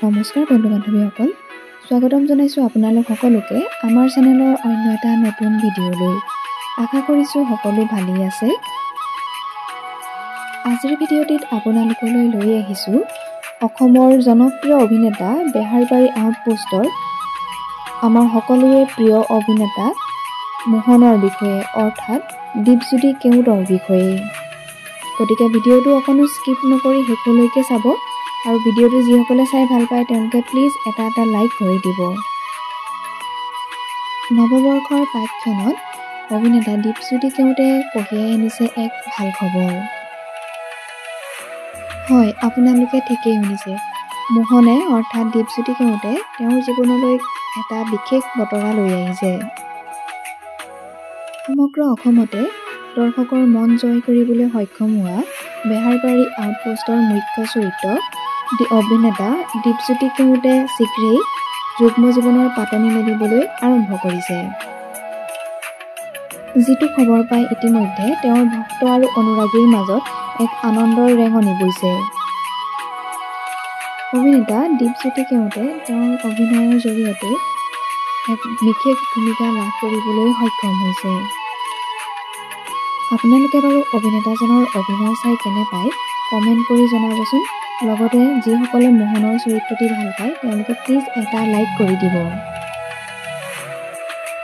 নমস্কাৰ বন্ধু বান্ধৱীসকল, স্বাগতম জনাইছোঁ আপোনালোক সকলোকে আমাৰ চেনেলৰ অন্য এটা নতুন ভিডিঅ'লৈ। আশা কৰিছোঁ সকলো ভালেই আছে। আজিৰ ভিডিঅ'টিত আপোনালোকলৈ লৈ আহিছোঁ অসমৰ জনপ্ৰিয় অভিনেতা বেহাৰবাৰী আউটপোষ্টৰ আমাৰ সকলোৰে প্ৰিয় অভিনেতা মোহনৰ বিষয়ে, অৰ্থাৎ দীপজ্যোতি কেওটৰ বিষয়ে। গতিকে ভিডিঅ'টো অকণো স্কিপ নকৰি শেষলৈকে চাব আৰু ভিডিঅ'টো যিসকলে চাই ভাল পায় তেওঁলোকে প্লিজ এটা লাইক কৰি দিব। নৱবৰ্ষৰ পাঠখনত অভিনেতা দীপজ্যোতি কেওটে কঢ়িয়াই আনিছে এক ভাল খবৰ। হয়, আপোনালোকে ঠিকেই শুনিছে, মোহনে অৰ্থাৎ দীপজ্যোতি কেওটে তেওঁৰ জীৱনলৈ এটা বিশেষ বতৰা লৈ আহিছে। সমগ্ৰ অসমতে দৰ্শকৰ মন জয় কৰিবলৈ সক্ষম হোৱা বেহাৰবাৰী আউটপোষ্টৰ মুখ্য চৰিত্ৰ অভিনেতা দীপজ্যোতি কেওটে শীঘ্ৰেই যুগ্ম জীৱনৰ পাতনি মেলিবলৈ আৰম্ভ কৰিছে। যিটো খবৰ পাই ইতিমধ্যে তেওঁৰ ভক্ত আৰু অনুৰাগীৰ মাজত এক আনন্দৰ ৰেঙনি বৈছে। অভিনেতা দীপজ্যোতি কেওটে তেওঁৰ অভিনয়ৰ জৰিয়তে এক বিশেষ ভূমিকা লাভ কৰিবলৈ সক্ষম হৈছে। আপোনালোকে বাৰু অভিনেতাজনৰ অভিনয় চাই কেনে পায় কমেণ্ট কৰি জনাবচোন। লগতে যিসকলে মোহনৰ চৰিত্ৰটি ভাল পায় তেওঁলোকে প্লিজ এটা লাইক কৰি দিব।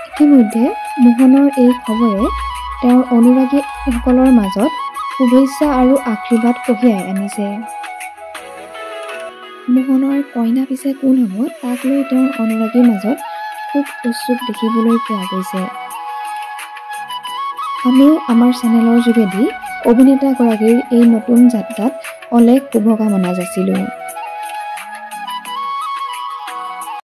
ইতিমধ্যে মোহনৰ এই খবৰে তেওঁৰ অনুৰাগীসকলৰ মাজত শুভেচ্ছা আৰু আশীৰ্বাদ কঢ়িয়াই আনিছে। মোহনৰ কইনা পিছে কোন হ'ব তাক লৈ তেওঁৰ অনুৰাগীৰ মাজত খুব উৎসুক দেখিবলৈ পোৱা গৈছে। আমিও আমাৰ চেনেলৰ যোগেদি অভিনেতাগৰাকীৰ এই নতুন যাত্ৰাত অলেখ শুভকামনা যাচিলোঁ।